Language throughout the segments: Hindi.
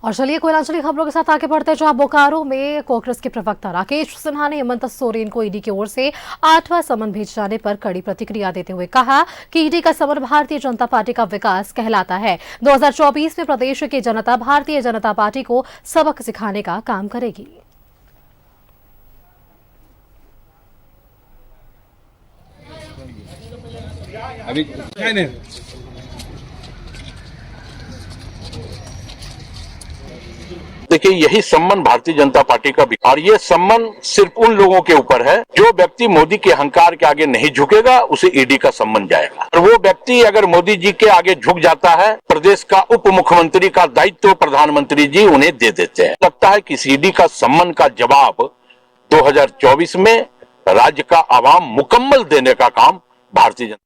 और चलिए कोयलांचली खबरों के साथ आगे बढ़ते हैं, जहां बोकारो में कांग्रेस के प्रवक्ता राकेश सिन्हा ने हेमंत सोरेन को ईडी की ओर से 8वां समन भेजे जाने पर कड़ी प्रतिक्रिया देते हुए कहा कि ईडी का समन भारतीय जनता पार्टी का विकास कहलाता है। 2024 में प्रदेश की जनता भारतीय जनता पार्टी को सबक सिखाने का काम करेगी। अभी नहीं। देखिए, यही सम्मान भारतीय जनता पार्टी का भी, और ये सम्मान सिर्फ उन लोगों के ऊपर है जो व्यक्ति मोदी के अहंकार के आगे नहीं झुकेगा, उसे ईडी का सम्मान जाएगा। और वो व्यक्ति अगर मोदी जी के आगे झुक जाता है, प्रदेश का उप मुख्यमंत्री का दायित्व प्रधानमंत्री जी उन्हें दे देते हैं। लगता है कि ईडी का सम्मान का जवाब 2024 में राज्य का आवाम मुकम्मल देने का काम भारतीय जनता।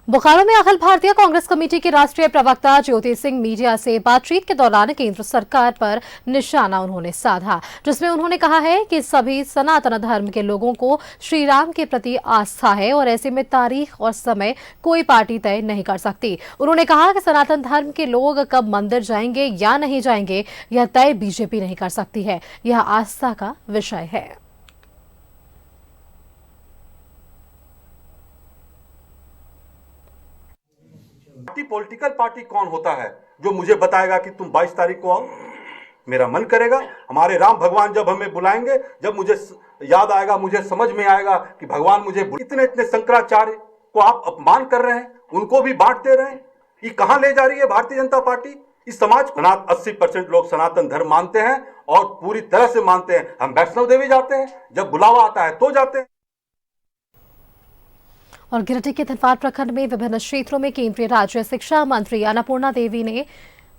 बोकारो में अखिल भारतीय कांग्रेस कमेटी के राष्ट्रीय प्रवक्ता ज्योति सिंह मीडिया से बातचीत के दौरान केंद्र सरकार पर निशाना उन्होंने साधा, जिसमें उन्होंने कहा है कि सभी सनातन धर्म के लोगों को श्री राम के प्रति आस्था है और ऐसे में तारीख और समय कोई पार्टी तय नहीं कर सकती। उन्होंने कहा कि सनातन धर्म के लोग कब मंदिर जाएंगे या नहीं जाएंगे, यह तय बीजेपी नहीं कर सकती है, यह आस्था का विषय है। पॉलिटिकल पार्टी कौन होता है जो मुझे बताएगा कि तुम 22 तारीख को आओ? मेरा मन करेगा, हमारे राम भगवान जब हमें बुलाएंगे, जब मुझे याद आएगा, मुझे समझ में आएगा कि भगवान मुझे इतने इतने शंकराचार्य को आप अपमान कर रहे हैं, उनको भी बांट दे रहे हैं। ये कहां ले जा रही है भारतीय जनता पार्टी इस समाज को? 80% लोग सनातन धर्म मानते हैं और पूरी तरह से मानते हैं। हम वैष्णो देवी जाते हैं, जब बुलावा आता है तो जाते हैं। और गिरिडीह के धनवार प्रखंड में विभिन्न क्षेत्रों में केंद्रीय राज्य शिक्षा मंत्री अन्नपूर्णा देवी ने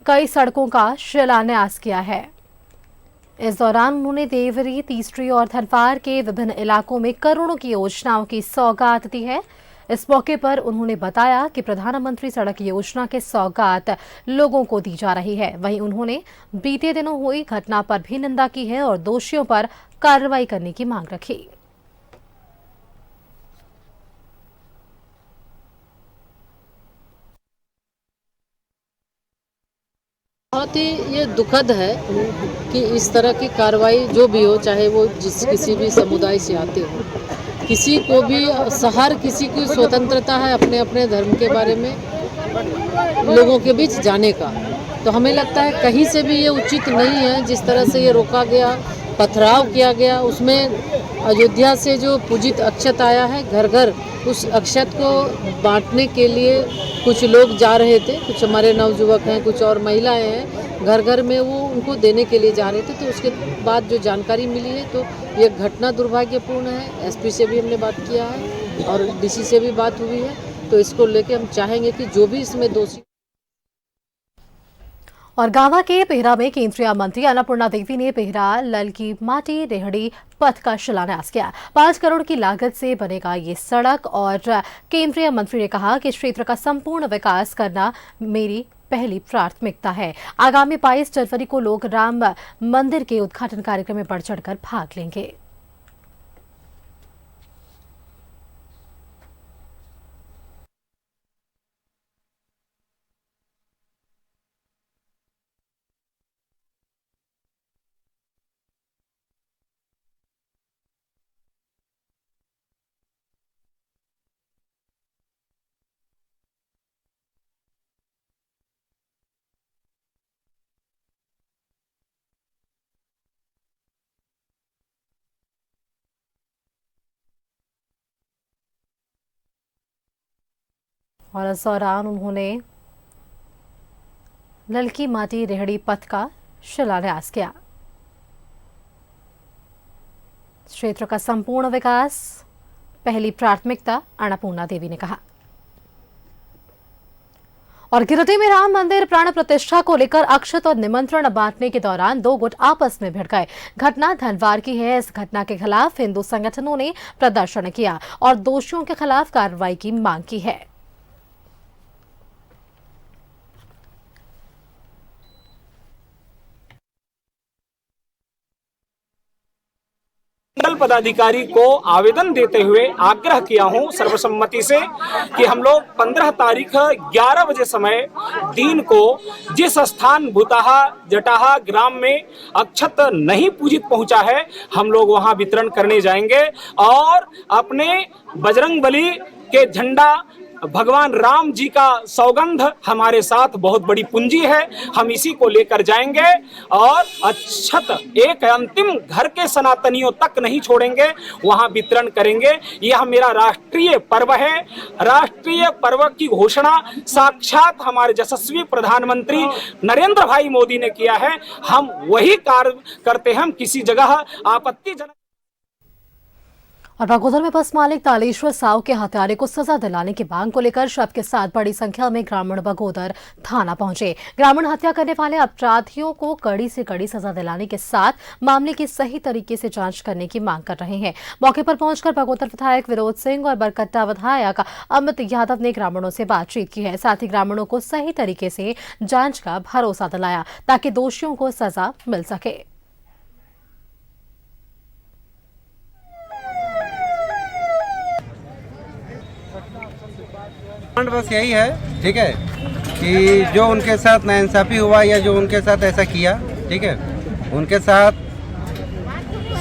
कई सड़कों का शिलान्यास किया है। इस दौरान उन्होंने देवरी, तीसरी और धनवार के विभिन्न इलाकों में करोड़ों की योजनाओं की सौगात दी है। इस मौके पर उन्होंने बताया कि प्रधानमंत्री सड़क योजना के सौगात लोगों को दी जा रही है। वहीं उन्होंने बीते दिनों हुई घटना पर भी निंदा की है और दोषियों पर कार्रवाई करने की मांग रखी। बहुत ही ये दुखद है कि इस तरह की कार्रवाई जो भी हो, चाहे वो किसी भी समुदाय से आते हो, किसी को भी हर किसी की स्वतंत्रता है अपने अपने धर्म के बारे में लोगों के बीच जाने का। तो हमें लगता है कहीं से भी ये उचित नहीं है जिस तरह से ये रोका गया, पथराव किया गया। उसमें अयोध्या से जो पूजित अक्षत आया है, घर घर उस अक्षत को बांटने के लिए कुछ लोग जा रहे थे, कुछ हमारे नवयुवक हैं, कुछ और महिलाएं हैं, घर घर में वो उनको देने के लिए जा रहे थे। तो उसके बाद जो जानकारी मिली है, तो ये घटना दुर्भाग्यपूर्ण है। एसपी से भी हमने बात किया है और डीसी से भी बात हुई है। तो इसको लेके हम चाहेंगे कि जो भी इसमें दोषी। और गांवा के पेहरा में केंद्रीय मंत्री अन्नपूर्णा देवी ने पेहरा ललकी माटी रेहड़ी पथ का शिलान्यास किया। 5 करोड़ की लागत से बनेगा ये सड़क और केंद्रीय मंत्री ने कहा कि क्षेत्र का संपूर्ण विकास करना मेरी पहली प्राथमिकता है। आगामी 22 जनवरी को लोग राम मंदिर के उद्घाटन कार्यक्रम में बढ़ चढ़कर भाग लेंगे। और इस दौरान उन्होंने ललकी माटी रेहड़ी पथ का शिलान्यास किया। क्षेत्र का संपूर्ण विकास पहली प्राथमिकता, अन्नपूर्णा देवी ने कहा। और गिरिडीह में राम मंदिर प्राण प्रतिष्ठा को लेकर अक्षत और निमंत्रण बांटने के दौरान 2 गुट आपस में भिड़ गए। घटना धनवार की है। इस घटना के खिलाफ हिंदू संगठनों ने प्रदर्शन किया और दोषियों के खिलाफ कार्रवाई की मांग की है। पदाधिकारी को आवेदन देते हुए आग्रह किया हूं सर्वसम्मति से कि हम लोग 15 तारीख 11 बजे समय दिन को जिस स्थान भूताहा जटाहा ग्राम में अक्षत नहीं पूजित पहुंचा है, हम लोग वहां वितरण करने जाएंगे और अपने बजरंग बली के झंडा भगवान राम जी का सौगंध हमारे साथ बहुत बड़ी पूंजी है, हम इसी को लेकर जाएंगे और अक्षत एक अंतिम घर के सनातनियों तक नहीं छोड़ेंगे, वहां वितरण करेंगे। यह मेरा राष्ट्रीय पर्व है। राष्ट्रीय पर्व की घोषणा साक्षात हमारे यशस्वी प्रधानमंत्री नरेंद्र भाई मोदी ने किया है। हम वही कार्य करते हैं। हम किसी जगह आपत्तिजनक और बागोदर में बस मालिक तालेश्वर साव के हत्यारे को सजा दिलाने की मांग को लेकर शव के साथ बड़ी संख्या में ग्रामीण बागोदर थाना पहुंचे। ग्रामीण हत्या करने वाले अपराधियों को कड़ी से कड़ी सजा दिलाने के साथ मामले की सही तरीके से जांच करने की मांग कर रहे हैं। मौके पर पहुंचकर बागोदर विधायक विरोध सिंह और बरकट्टा विधायक अमित यादव ने ग्रामीणों से बातचीत की है। साथ ही ग्रामीणों को सही तरीके से जांच का भरोसा दिलाया ताकि दोषियों को सजा मिल सके। बस यही है, ठीक है, कि जो उनके साथ नाइंसाफी हुआ या जो उनके साथ ऐसा किया, ठीक है, उनके साथ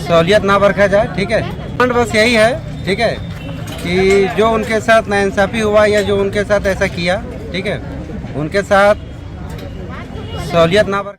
सहूलियत ना बरखा जाए, ठीक है। बस यही है, ठीक है, कि जो उनके साथ नाइंसाफी हुआ या जो उनके साथ ऐसा किया, ठीक है, उनके साथ सहूलियत ना बरखा।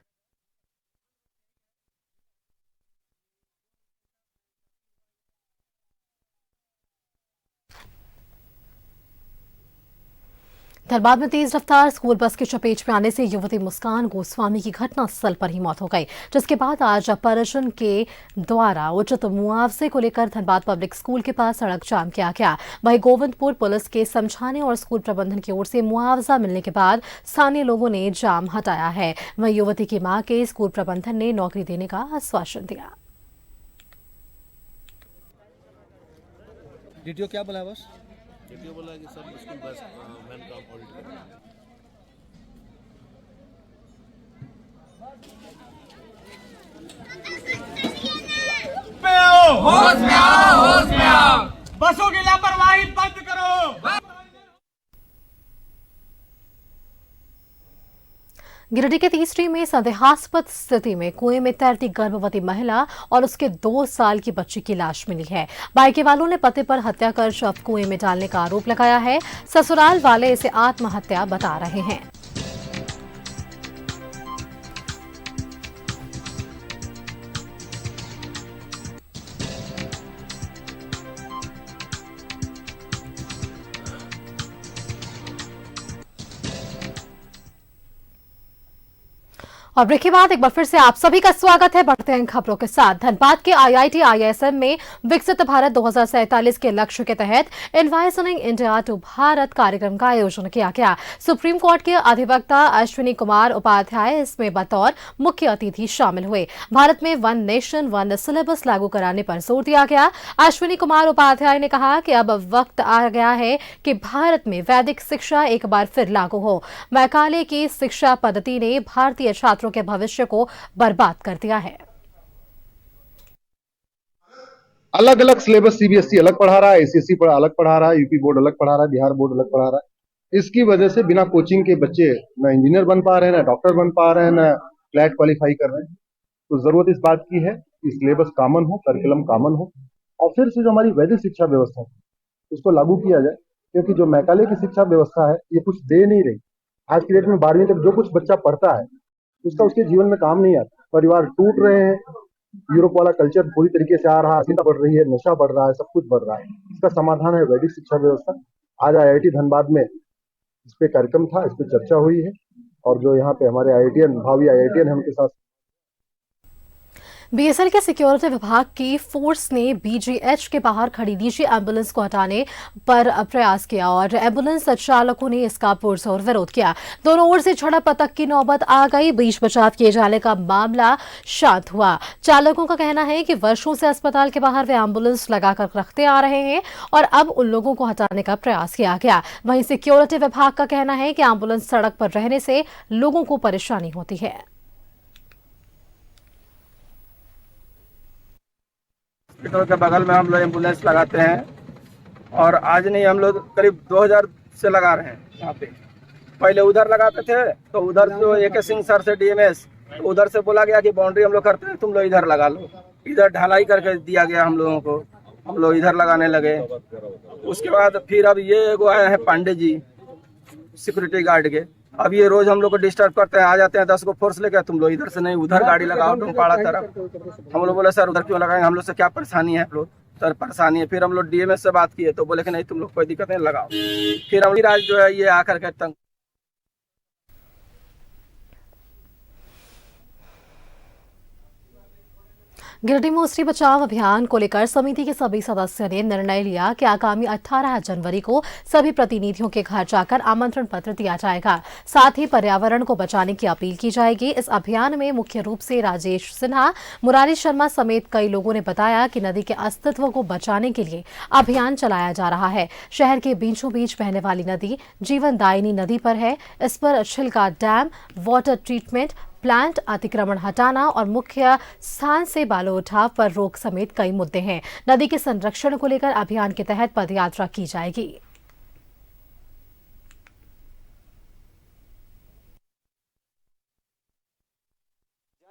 धनबाद में तेज रफ्तार स्कूल बस की चपेट में आने से युवती मुस्कान गोस्वामी की घटनास्थल पर ही मौत हो गई, जिसके बाद आज परिजन के द्वारा उचित मुआवजे को लेकर धनबाद पब्लिक स्कूल के पास सड़क जाम किया गया। वहीं गोविंदपुर पुलिस के समझाने और स्कूल प्रबंधन की ओर से मुआवजा मिलने के बाद स्थानीय लोगों ने जाम हटाया है। वहीं युवती की मां के स्कूल प्रबंधन ने नौकरी देने का आश्वासन दिया। डीटीओ क्या बोला बस? डीटीओ बोला कि सर स्कूल बस वैन का ऑडिट करें। होश में आओ, होश में आओ। बसों की लापरवाही बंद करो। गिरिडीह के तीसरी में संदेहास्पद स्थिति में कुएं में तैरती गर्भवती महिला और उसके 2 साल की बच्ची की लाश मिली है। बाइके वालों ने पति पर हत्या कर शव कुएं में डालने का आरोप लगाया है। ससुराल वाले इसे आत्महत्या बता रहे हैं। और ब्रेक के बाद एक बार फिर से आप सभी का स्वागत है। बढ़ते हैं खबरों के साथ। धनबाद के IIT ISM में विकसित भारत 2047 के लक्ष्य के तहत इन्वाइजनिंग इंडिया टू भारत कार्यक्रम का आयोजन किया गया। सुप्रीम कोर्ट के अधिवक्ता अश्विनी कुमार उपाध्याय इसमें बतौर मुख्य अतिथि शामिल हुए। भारत में 1 नेशन 1 सिलेबस लागू कराने पर जोर दिया गया। अश्विनी कुमार उपाध्याय ने कहा कि अब वक्त आ गया है कि भारत में वैदिक शिक्षा एक बार फिर लागू हो। मैकाले की शिक्षा पद्धति ने भारतीय छात्रों के भविष्य को बर्बाद कर दिया है। अलग अलग सिलेबस CBSE अलग पढ़ा रहा है, ICSE अलग पढ़ा रहा है, यूपी बोर्ड अलग पढ़ा रहा है, बिहार बोर्ड अलग पढ़ा रहा है। इसकी वजह से बिना कोचिंग के बच्चे न इंजीनियर बन पा रहे हैं, न डॉक्टर बन पा रहे हैं, न क्लैट क्वालिफाई कर रहे हैं। तो जरूरत इस बात की है कि सिलेबस कॉमन हो, करिकुलम कॉमन हो और फिर से जो हमारी वैदिक शिक्षा व्यवस्था है उसको लागू किया जाए, क्योंकि जो मैकाले की शिक्षा व्यवस्था है ये कुछ दे नहीं रही। आज की डेट में 12वीं तक जो कुछ बच्चा पढ़ता है उसका उसके जीवन में काम नहीं आता। परिवार टूट रहे हैं, यूरोप वाला कल्चर पूरी तरीके से आ रहा है, चिंता बढ़ रही है, नशा बढ़ रहा है, सब कुछ बढ़ रहा है। इसका समाधान है वैदिक शिक्षा व्यवस्था। आज IIT धनबाद में इस पे कार्यक्रम था, इस पे चर्चा हुई है और जो यहाँ पे हमारे IITian भावी IITian है उनके साथ BSL के सिक्योरिटी विभाग की फोर्स ने BGH के बाहर खड़ी निजी एम्बुलेंस को हटाने पर प्रयास किया और एम्बुलेंस चालकों ने इसका पुरजोर विरोध किया। दोनों ओर से झड़प तक की नौबत आ गई। बीच बचाव किए जाने का मामला शांत हुआ। चालकों का कहना है कि वर्षों से अस्पताल के बाहर वे एम्बुलेंस लगाकर रखते आ रहे हैं और अब उन लोगों को हटाने का प्रयास किया गया। वहीं सिक्योरिटी विभाग का कहना है कि एम्बुलेंस सड़क पर रहने से लोगों को परेशानी होती है। हॉस्पिटल के बगल में हम लोग एम्बुलेंस लगाते हैं और आज नहीं हम लोग करीब 2000 से लगा रहे हैं यहाँ पे। पहले उधर लगाते थे तो उधर जो AK सिंह सर से DMS तो उधर से बोला गया कि बाउंड्री हम लोग करते हैं, तुम लोग इधर लगा लो। इधर ढलाई करके दिया गया हम लोगों को, हम लोग इधर लगाने लगे। उसके बाद फिर अब ये एगो आए हैं पांडे जी सिक्योरिटी गार्ड के, अब ये रोज हम लोग को डिस्टर्ब करते हैं। आ जाते हैं 10 को फोर्स लेकर, तुम लोग इधर से नहीं उधर गाड़ी लगाओ डोमपाड़ा तरफ। हम लोग बोले सर उधर क्यों लगाएंगे, हम लोग से क्या परेशानी है। हम लोग सर परेशानी है। फिर हम लोग DMS से बात किए तो बोले कि नहीं तुम लोग कोई दिक्कत नहीं लगाओ। फिर हम आज जो है ये आकर के तंग। गिरिडीह में स्त्री बचाव अभियान को लेकर समिति के सभी सदस्यों ने निर्णय लिया कि आगामी 18 जनवरी को सभी प्रतिनिधियों के घर जाकर आमंत्रण पत्र दिया जाएगा। साथ ही पर्यावरण को बचाने की अपील की जाएगी। इस अभियान में मुख्य रूप से राजेश सिन्हा, मुरारी शर्मा समेत कई लोगों ने बताया कि नदी के अस्तित्व को बचाने के लिए अभियान चलाया जा रहा है। शहर के बीचों बीच बहने वाली नदी जीवनदायिनी नदी पर है। इस पर छिलका डैम, वाटर ट्रीटमेंट प्लांट, अतिक्रमण हटाना और मुख्य स्थान से बालू उठाव पर रोक समेत कई मुद्दे हैं। नदी के संरक्षण को लेकर अभियान के तहत पदयात्रा की जाएगी।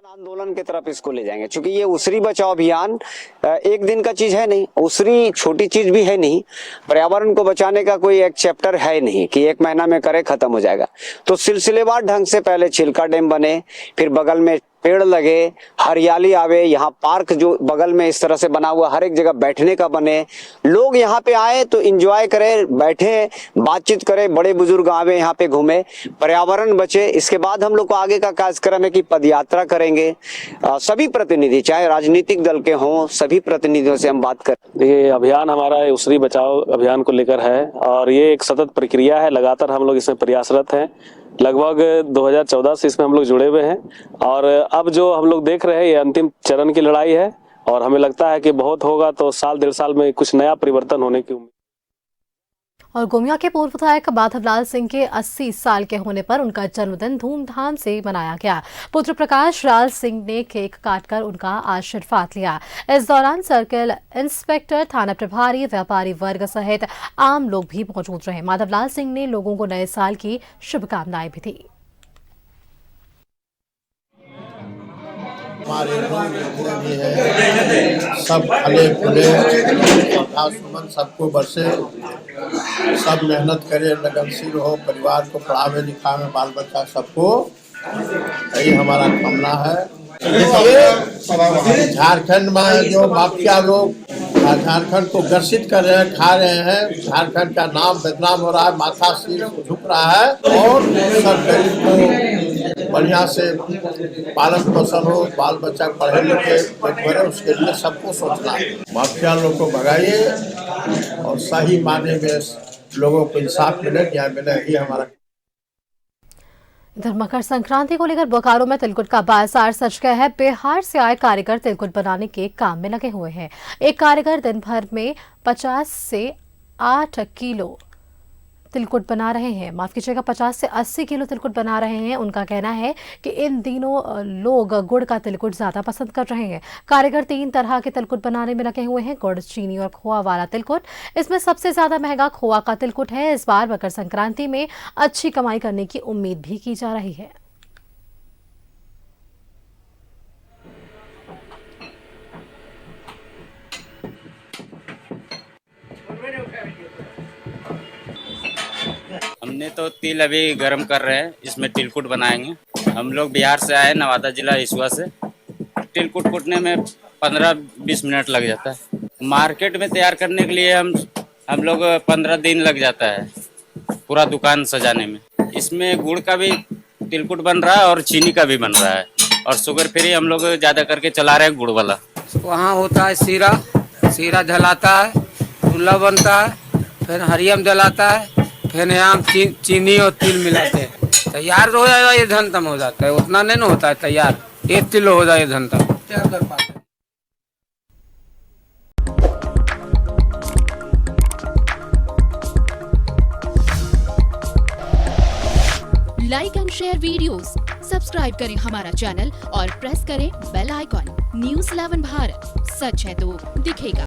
आंदोलन की तरफ इसको ले जाएंगे, क्योंकि ये उसरी बचाओ अभियान एक दिन का चीज है नहीं, उसरी छोटी चीज भी है नहीं। पर्यावरण को बचाने का कोई एक चैप्टर है नहीं कि 1 महीना में करे खत्म हो जाएगा। तो सिलसिलेवार ढंग से पहले छिलका डैम बने, फिर बगल में पेड़ लगे, हरियाली आवे, यहाँ पार्क जो बगल में इस तरह से बना हुआ हर एक जगह बैठने का बने, लोग यहाँ पे आए तो एंजॉय करें, बैठे बातचीत करें, बड़े बुजुर्ग आवे यहाँ पे घूमे, पर्यावरण बचे। इसके बाद हम लोग को आगे का कार्यक्रम है कि पदयात्रा करेंगे। सभी प्रतिनिधि चाहे राजनीतिक दल के हों, सभी प्रतिनिधियों से हम बात करें। ये अभियान हमारा उसरी बचाओ अभियान को लेकर है और ये एक सतत प्रक्रिया है। लगातार हम लोग इसमें प्रयासरत हैं। लगभग 2014 से इसमें हम लोग जुड़े हुए हैं और अब जो हम लोग देख रहे हैं ये अंतिम चरण की लड़ाई है और हमें लगता है कि बहुत होगा तो साल 1.5 साल में कुछ नया परिवर्तन होने की उम्मीद। और गोमिया के पूर्व विधायक माधवलाल सिंह के 80 साल के होने पर उनका जन्मदिन धूमधाम से मनाया गया। पुत्र प्रकाश लाल सिंह ने केक काटकर उनका आशीर्वाद लिया। इस दौरान सर्किल इंस्पेक्टर, थाना प्रभारी, व्यापारी वर्ग सहित आम लोग भी मौजूद रहे। माधवलाल सिंह ने लोगों को नए साल की शुभकामनाएं भी दी। हमारे जितने भी हैं सब फले फूले सुमन सबको बरसे, सब मेहनत करे, लगनशील हो, परिवार को पढ़ावे लिखावे, बाल बच्चा सबको, यही हमारा कामना है। झारखंड में जो माफिया लोग झारखंड को ग्रसित कर रहे हैं, खा रहे हैं, झारखंड का नाम बदनाम हो रहा है, माथा सिर झुक रहा है और सब गरीब को बढ़िया से पालन पोषण हो, बाल बच्चा पढ़े लिखे पेट भरे, उसके लिए सबको सोचना है। माफिया लोग को भगाइए और सही मायने में लोगों को इंसाफ मिले, न्याय मिले, यही हमारा। इधर मकर संक्रांति को लेकर बोकारो में तिलकुट का बाजार सज गया है। बिहार से आए कारीगर तिलकुट बनाने के काम में लगे हुए हैं। एक कारीगर दिन भर में 50 से 8 किलो तिलकुट बना रहे हैं। माफ कीजिएगा, 50 से 80 किलो तिलकुट बना रहे हैं। उनका कहना है कि इन दिनों लोग गुड़ का तिलकुट ज्यादा पसंद कर रहे हैं। कारीगर 3 तरह के तिलकुट बनाने में लगे हुए हैं, गुड़, चीनी और खोआ वाला तिलकुट। इसमें सबसे ज्यादा महंगा खोआ का तिलकुट है। इस बार मकर संक्रांति में अच्छी कमाई करने की उम्मीद भी की जा रही है। हमने तो तिल अभी गर्म कर रहे हैं, इसमें तिलकुट बनाएंगे। हम लोग बिहार से आए, नवादा जिला इसुआ से। तिलकुट कूटने में 15-20 मिनट लग जाता है। मार्केट में तैयार करने के लिए हम लोग 15 दिन लग जाता है पूरा दुकान सजाने में। इसमें गुड़ का भी तिलकुट बन रहा है और चीनी का भी बन रहा है और शुगर फ्री हम लोग ज्यादा करके चला रहे हैं गुड़ वाला। वहाँ होता है सीरा जलाता है, चूल्हा बनता है, फिर हरियम जलाता है, फिर यहाँ चीनी और तिल मिलाते हैं। तैयार हो जाएगा, ये धन तम हो जाता है। उतना नहीं ना होता है तैयार, 1 किलो हो जाए धन तम तैयार कर पाते हैं। Like and share videos, subscribe करें हमारा चैनल और प्रेस करें बेल आइकॉन। न्यूज़ 11 भारत, सच है तो दिखेगा।